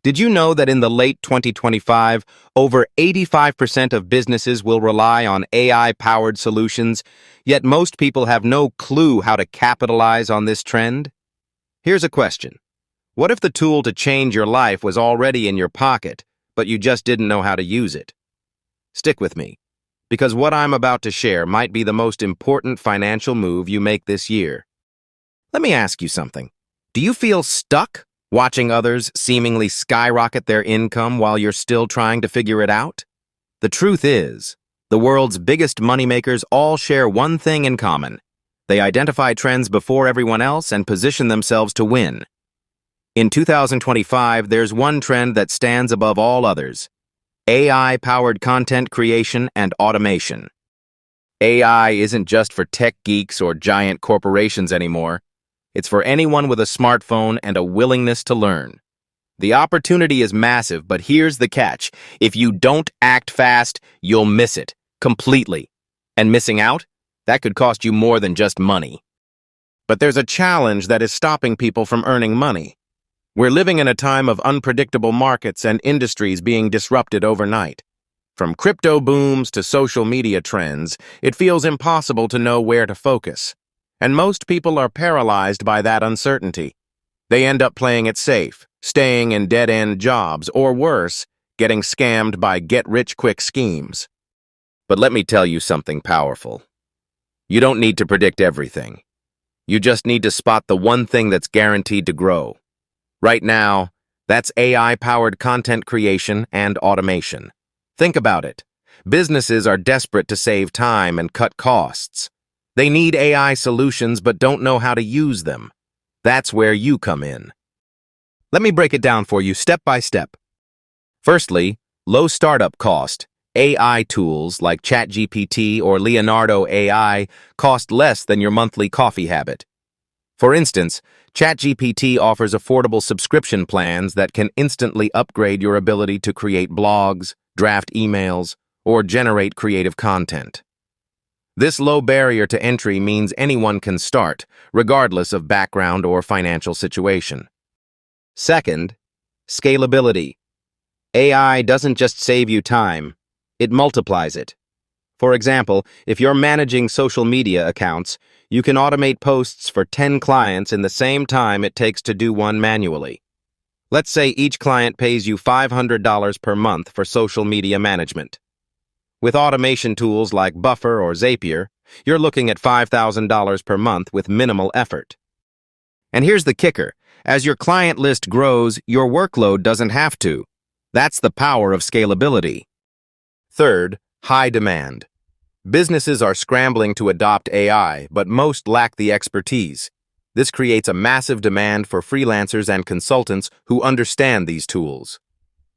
Did you know that in the late 2025, over 85% of businesses will rely on AI-powered solutions, yet most people have no clue how to capitalize on this trend? Here's a question. What if the tool to change your life was already in your pocket, but you just didn't know how to use it? Stick with me, because what I'm about to share might be the most important financial move you make this year. Let me ask you something. Do you feel stuck watching others seemingly skyrocket their income while you're still trying to figure it out? The truth is, the world's biggest moneymakers all share one thing in common. They identify trends before everyone else and position themselves to win. In 2025, there's one trend that stands above all others: AI-powered content creation and automation. AI isn't just for tech geeks or giant corporations anymore. It's for anyone with a smartphone and a willingness to learn. The opportunity is massive, but here's the catch. If you don't act fast, you'll miss it completely. And missing out? That could cost you more than just money. But there's a challenge that is stopping people from earning money. We're living in a time of unpredictable markets and industries being disrupted overnight. From crypto booms to social media trends, it feels impossible to know where to focus. And most people are paralyzed by that uncertainty. They end up playing it safe, staying in dead-end jobs, or worse, getting scammed by get-rich-quick schemes. But let me tell you something powerful. You don't need to predict everything. You just need to spot the one thing that's guaranteed to grow. Right now, that's AI-powered content creation and automation. Think about it. Businesses are desperate to save time and cut costs. They need AI solutions but don't know how to use them. That's where you come in. Let me break it down for you step by step. Firstly, low startup cost. AI tools like ChatGPT or Leonardo AI cost less than your monthly coffee habit. For instance, ChatGPT offers affordable subscription plans that can instantly upgrade your ability to create blogs, draft emails, or generate creative content. This low barrier to entry means anyone can start, regardless of background or financial situation. Second, scalability. AI doesn't just save you time, it multiplies it. For example, if you're managing social media accounts, you can automate posts for 10 clients in the same time it takes to do one manually. Let's say each client pays you $500 per month for social media management. With automation tools like Buffer or Zapier, you're looking at $5,000 per month with minimal effort. And here's the kicker. As your client list grows, your workload doesn't have to. That's the power of scalability. Third, high demand. Businesses are scrambling to adopt AI, but most lack the expertise. This creates a massive demand for freelancers and consultants who understand these tools.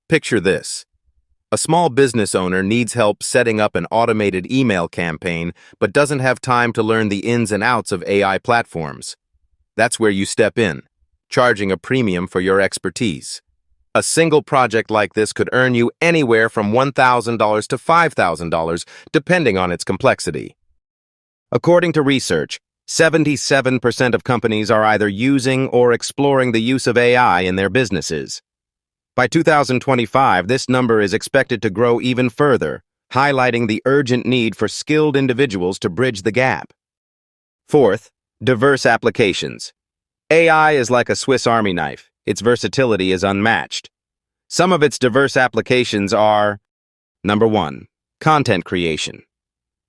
Picture this. A small business owner needs help setting up an automated email campaign, but doesn't have time to learn the ins and outs of AI platforms. That's where you step in, charging a premium for your expertise. A single project like this could earn you anywhere from $1,000 to $5,000, depending on its complexity. According to research, 77% of companies are either using or exploring the use of AI in their businesses. By 2025, this number is expected to grow even further, highlighting the urgent need for skilled individuals to bridge the gap. Fourth, diverse applications. AI is like a Swiss Army knife. Its versatility is unmatched. Some of its diverse applications are: Number 1. Content creation.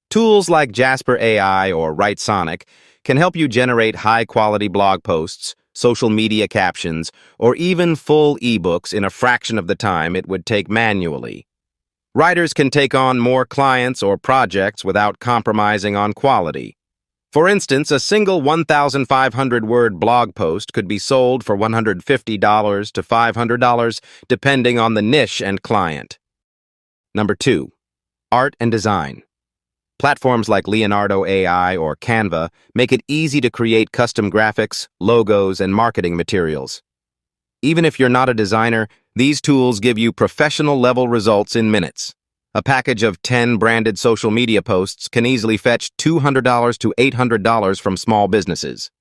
Tools like Jasper AI or WriteSonic can help you generate high-quality blog posts, social media captions, or even full ebooks in a fraction of the time it would take manually. Writers can take on more clients or projects without compromising on quality. For instance, a single 1,500-word blog post could be sold for $150 to $500, depending on the niche and client. Number 2. Art and design. Platforms like Leonardo AI or Canva make it easy to create custom graphics, logos, and marketing materials. Even if you're not a designer, these tools give you professional-level results in minutes. A package of 10 branded social media posts can easily fetch $200 to $800 from small businesses.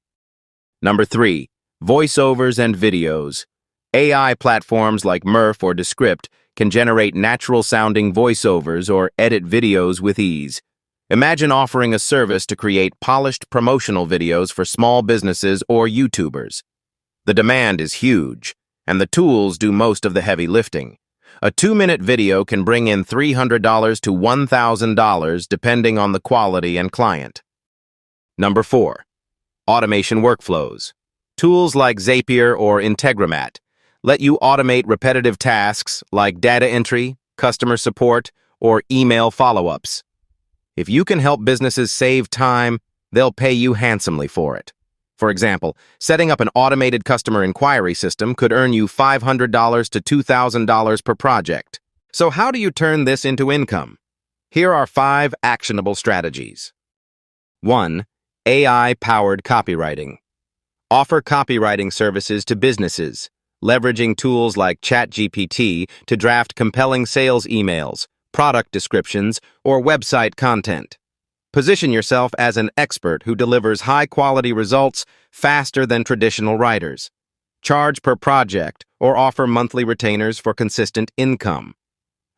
Number 3. Voiceovers and videos. AI platforms like Murf or Descript can generate natural-sounding voiceovers or edit videos with ease. Imagine offering a service to create polished promotional videos for small businesses or YouTubers. The demand is huge, and the tools do most of the heavy lifting. A 2-minute video can bring in $300 to $1,000 depending on the quality and client. Number 4. Automation workflows. Tools like Zapier or Integromat let you automate repetitive tasks like data entry, customer support, or email follow-ups. If you can help businesses save time, they'll pay you handsomely for it. For example, setting up an automated customer inquiry system could earn you $500 to $2,000 per project. So how do you turn this into income? Here are 5 actionable strategies. 1. AI-powered copywriting. Offer copywriting services to businesses, leveraging tools like ChatGPT to draft compelling sales emails, product descriptions, or website content. Position yourself as an expert who delivers high-quality results faster than traditional writers. Charge per project or offer monthly retainers for consistent income.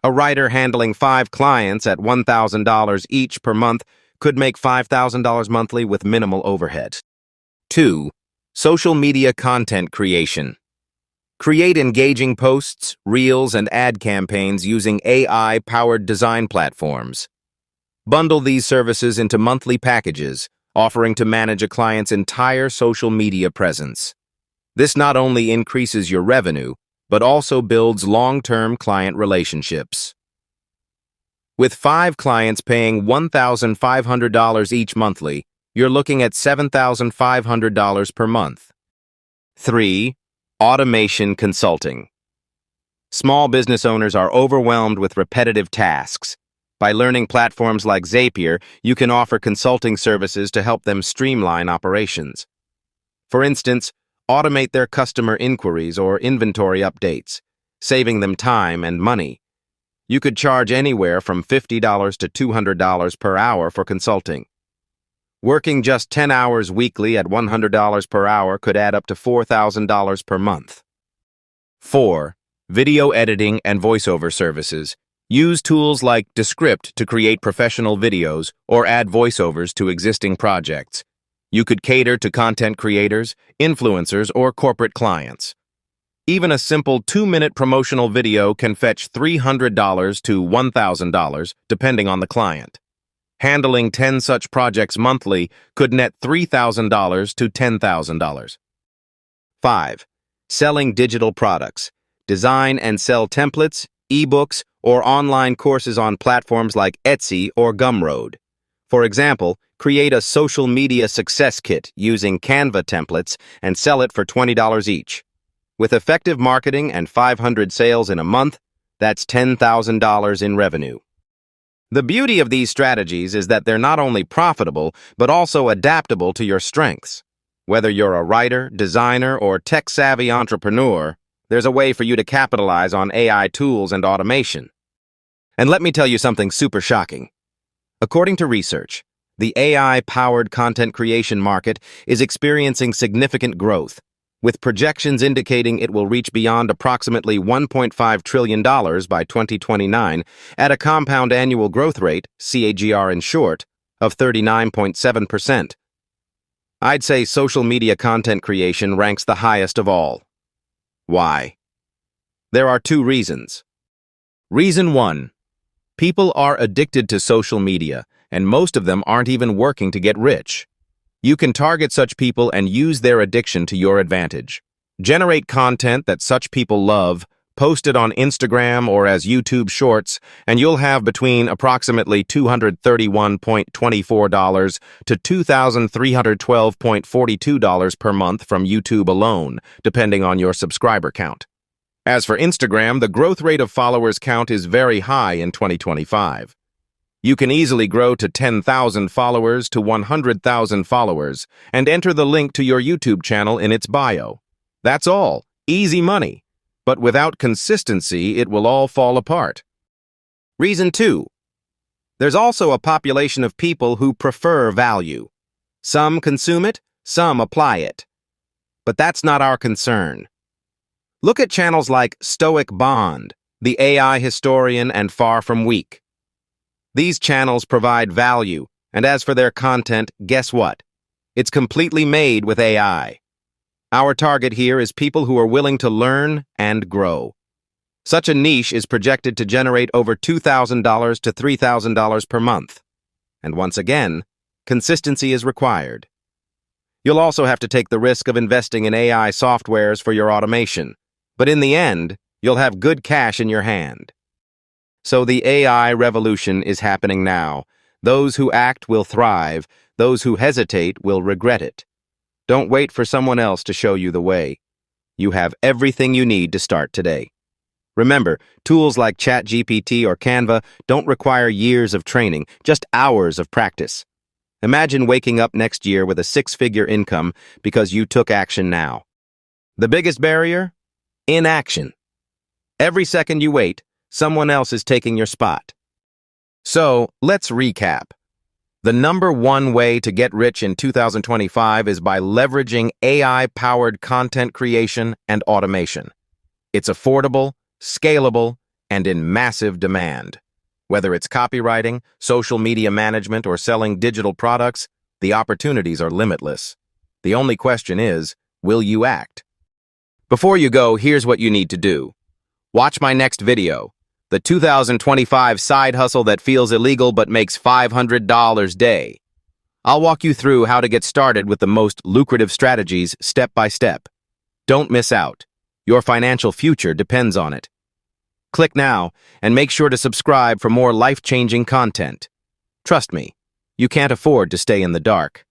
A writer handling 5 clients at $1,000 each per month could make $5,000 monthly with minimal overhead. 2. Social media content creation. Create engaging posts, reels, and ad campaigns using AI-powered design platforms. Bundle these services into monthly packages, offering to manage a client's entire social media presence. This not only increases your revenue, but also builds long-term client relationships. With 5 clients paying $1,500 each monthly, you're looking at $7,500 per month. 3. Automation consulting. Small business owners are overwhelmed with repetitive tasks. By learning platforms like Zapier, you can offer consulting services to help them streamline operations. For instance, automate their customer inquiries or inventory updates, saving them time and money. You could charge anywhere from $50 to $200 per hour for consulting. Working just 10 hours weekly at $100 per hour could add up to $4,000 per month. 4. Video editing and voiceover services. Use tools like Descript to create professional videos or add voiceovers to existing projects. You could cater to content creators, influencers, or corporate clients. Even a simple 2-minute promotional video can fetch $300 to $1,000, depending on the client. Handling 10 such projects monthly could net $3,000 to $10,000. 5. Selling digital products. Design and sell templates, ebooks, or online courses on platforms like Etsy or Gumroad. For example, create a social media success kit using Canva templates and sell it for $20 each. With effective marketing and 500 sales in a month, that's $10,000 in revenue. The beauty of these strategies is that they're not only profitable, but also adaptable to your strengths. Whether you're a writer, designer, or tech-savvy entrepreneur, there's a way for you to capitalize on AI tools and automation. And let me tell you something super shocking. According to research, the AI-powered content creation market is experiencing significant growth, with projections indicating it will reach beyond approximately $1.5 trillion by 2029 at a compound annual growth rate, CAGR in short, of 39.7%. I'd say social media content creation ranks the highest of all. Why? There are 2 reasons. Reason 1. People are addicted to social media, and most of them aren't even working to get rich. You can target such people and use their addiction to your advantage. Generate content that such people love, post it on Instagram or as YouTube Shorts, and you'll have between approximately $231.24 to $2,312.42 per month from YouTube alone, depending on your subscriber count. As for Instagram, the growth rate of followers count is very high in 2025. You can easily grow to 10,000 followers to 100,000 followers and enter the link to your YouTube channel in its bio. That's all. Easy money. But without consistency, it will all fall apart. Reason 2. There's also a population of people who prefer value. Some consume it, some apply it. But that's not our concern. Look at channels like Stoic Bond, The AI Historian, and Far From Weak. These channels provide value, and as for their content, guess what? It's completely made with AI. Our target here is people who are willing to learn and grow. Such a niche is projected to generate over $2,000 to $3,000 per month. And once again, consistency is required. You'll also have to take the risk of investing in AI softwares for your automation, but in the end, you'll have good cash in your hand. So the AI revolution is happening now. Those who act will thrive. Those who hesitate will regret it. Don't wait for someone else to show you the way. You have everything you need to start today. Remember, tools like ChatGPT or Canva don't require years of training, just hours of practice. Imagine waking up next year with a six-figure income because you took action now. The biggest barrier? Inaction. Every second you wait, someone else is taking your spot. So, let's recap. The number one way to get rich in 2025 is by leveraging AI-powered content creation and automation. It's affordable, scalable, and in massive demand. Whether it's copywriting, social media management, or selling digital products, the opportunities are limitless. The only question is, will you act? Before you go, here's what you need to do. Watch my next video, the 2025 side hustle that feels illegal but makes $500 a day. I'll walk you through how to get started with the most lucrative strategies step by step. Don't miss out. Your financial future depends on it. Click now and make sure to subscribe for more life-changing content. Trust me, you can't afford to stay in the dark.